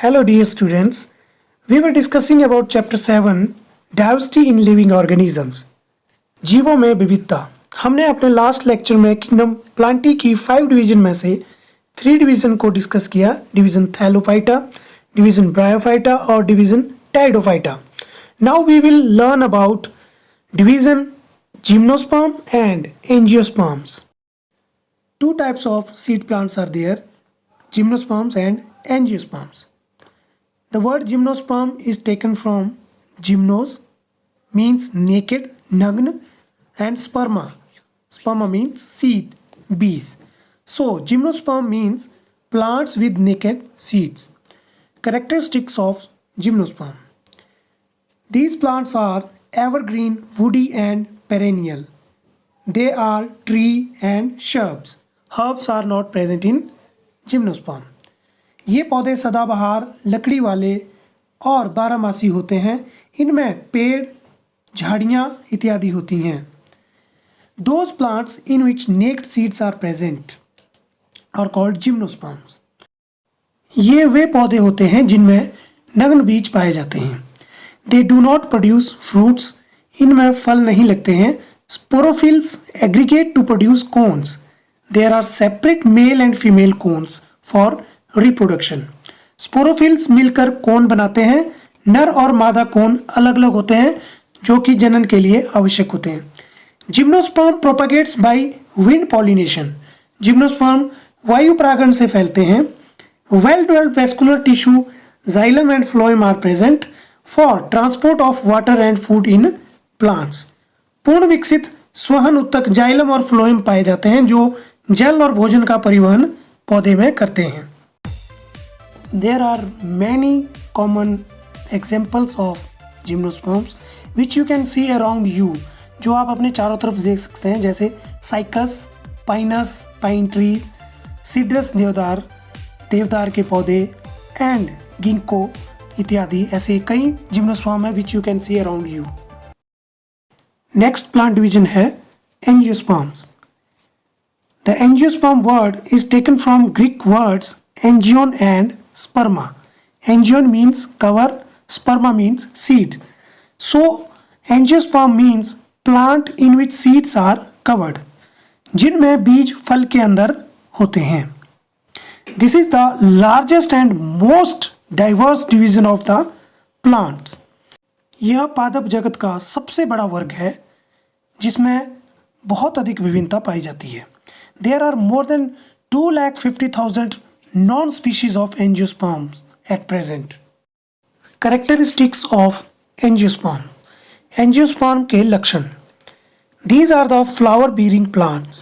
Hello dear students, we were discussing about chapter 7 Diversity in Living Organisms. जीवों में विविधता। हमने अपने लास्ट लेक्चर में किंगडम प्लांटी की 5 डिवीजन में से 3 डिवीजन को डिस्कस किया, डिवीजन थैलोफाइटा, डिवीजन ब्रायोफाइटा और division pteridophyta. Now we will learn about division gymnosperm and angiosperms. Two types of seed plants are there, gymnosperms and angiosperms. The word gymnosperm is taken from gymnos means naked, nagna, and sperma. Sperma means seed, bees. So gymnosperm means plants with naked seeds. Characteristics of gymnosperm. These plants are evergreen, woody and perennial. They are tree and shrubs. Herbs are not present in gymnosperm. ये पौधे सदाबहार, लकड़ी वाले और बारहमासी होते हैं. इनमें पेड़, झाड़ियाँ इत्यादि होती हैं. Those plants in which naked seeds are present are called gymnosperms. ये वे पौधे होते हैं जिनमें नग्न बीज पाए जाते हैं. They do not produce fruits. इनमें फल नहीं लगते हैं. Sporophylls aggregate to produce cones. There are separate male and female cones for reproduction. Sporophylls मिलकर कोन बनाते हैं. नर और मादा कोन अलग अलग होते हैं जो कि जनन के लिए आवश्यक होते हैं. Gymnosperm propagates by wind pollination. Gymnosperm वायु परागण से फैलते हैं. Well developed vascular tissue, xylem and phloem are present for transport of water and food in plants. पूर्ण विकसित स्वहन उत्तक जाइलम और फ्लोएम पाए जाते हैं जो जल और भोजन का परिवहन पौधे में करते हैं. There are many common examples of gymnosperms which you can see around you, जो आप अपने चारों तरफ देख सकते हैं, जैसे साइकस, पाइनस, पाइन ट्रीज, सीड्रस देवदार, देवदार के पौधे एंड गिंको इत्यादि. ऐसे कई जिम्नोस्पर्म है which you can see around you. Next plant division है angiosperms. The angiosperm word is taken from Greek words angion and sperma. Angion means cover, sperma means seed. So angiosperm means plant in which seeds are covered, जिनमें बीज फल के अंदर होते हैं. This is the largest and most diverse division of the plants. यह पादप जगत का सबसे बड़ा वर्ग है जिसमें बहुत अधिक विभिन्नता पाई जाती है. There are more than 250,000 non-species of angiosperms at present. Characteristics of angiosperm. Angiosperm के लक्षण. These are the flower-bearing plants.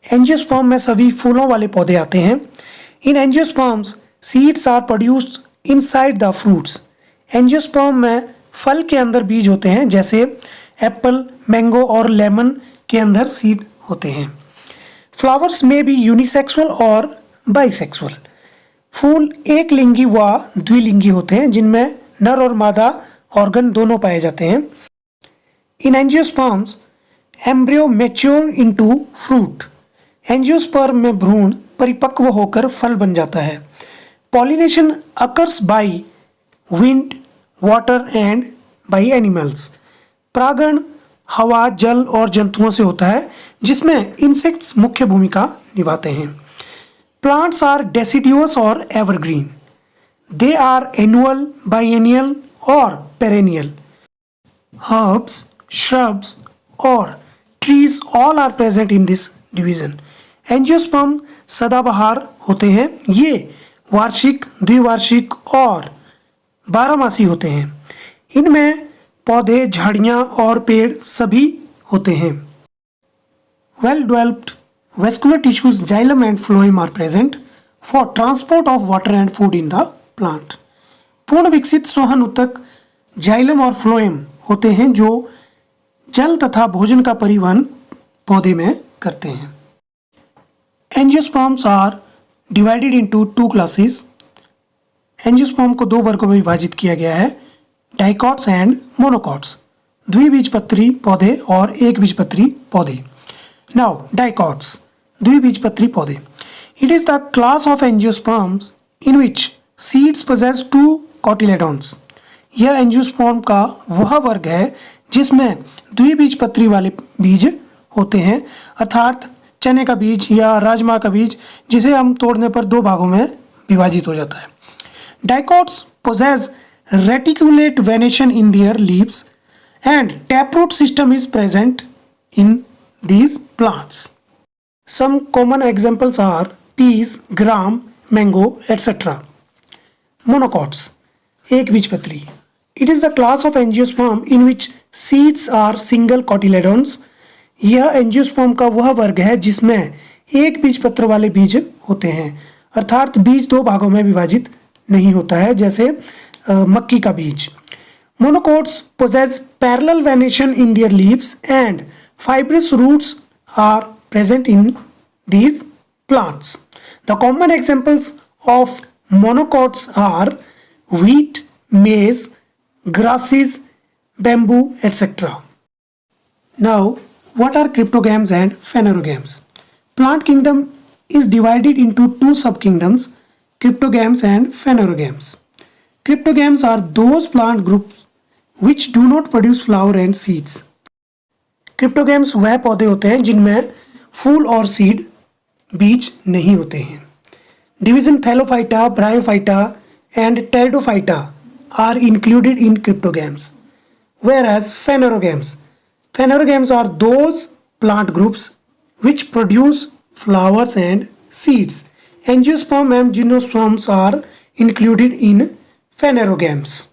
Angiosperm में सभी फूलों वाले पौधे आते हैं. In angiosperms, seeds are produced inside the fruits. Angiosperm में फल के अंदर बीज होते हैं, जैसे एप्पल, मैंगो और लेमन के अंदर सीड होते हैं. फ्लावर्स में भी यूनिसेक्सुअल और बाइसेक्सुअल. फूल एक लिंगी व द्विलिंगी होते हैं जिनमें नर और मादा ऑर्गन दोनों पाए जाते हैं. In angiosperms embryo mature into fruit. Angiosperm में भ्रूण परिपक्व होकर फल बन जाता है. Pollination occurs by wind, water and by animals. परागण हवा, जल और जंतुओं से होता है जिसमें इंसेक्ट्स मुख्य भूमिका निभाते हैं. प्लांट्स आर डेसिडियस और evergreen. They are annual, biennial और पेरेनियल. हर्ब्स, श्रब्स और trees all are present in this division. Angiosperm सदाबहार होते हैं. ये वार्षिक, द्विवार्षिक और बारहमासी होते हैं. इनमें पौधे, झाड़ियाँ और पेड़ सभी होते हैं. Well developed vascular tissues, xylem and phloem are present for transport of water and food in the plant. पूर्ण विकसित सोहन उत्तक जाइलम और फ्लोएम होते हैं जो जल तथा भोजन का परिवहन पौधे में करते हैं. Angiosperms are divided into 2 classes. Angiosperm को 2 वर्गों में विभाजित किया गया है, डाइकॉट्स एंड मोनोकॉट्स. द्विबीजपत्री पौधे और एक बीजपत्री पौधे. नाउ डाइकॉट्स, द्विबीजपत्री पौधे. It is the class of angiosperms in which seeds possess two cotyledons. यह एंजियोस्पर्म का वह वर्ग है जिसमें द्विबीजपत्री वाले बीज होते हैं, अर्थात चने का बीज या राजमा का बीज, जिसे हम तोड़ने पर दो भागों में विभाजित हो जाता है. Dicots possess reticulate venation in their leaves and taproot system is present in these plants. Some common examples are peas, gram, mango, etc. Monocots, एकबीजपत्री. It is the class of angiosperm in which seeds are single cotyledons. यह angiosperm का वह वर्ग है जिसमें एक बीजपत्र वाले बीज होते हैं, अर्थात बीज दो भागों में विभाजित नहीं होता है, जैसे मक्की का बीज. Monocots possess parallel venation in their leaves and fibrous roots are present in these plants. The common examples of monocots are wheat, maize, grasses, bamboo, etc. Now, what are cryptogams and phanerogams? Plant kingdom is divided into two subkingdoms, cryptogams and phanerogams. Cryptogams are those plant groups which do not produce flower and seeds. Cryptogams वह पौधे होते हैं जिनमें फूल और seed बीज नहीं होते हैं. Division Thallophyta, Bryophyta and Pteridophyta are included in cryptogams, whereas phanerogams are those plant groups which produce flowers and seeds. Angiosperm and gymnosperms are included in phanerogams.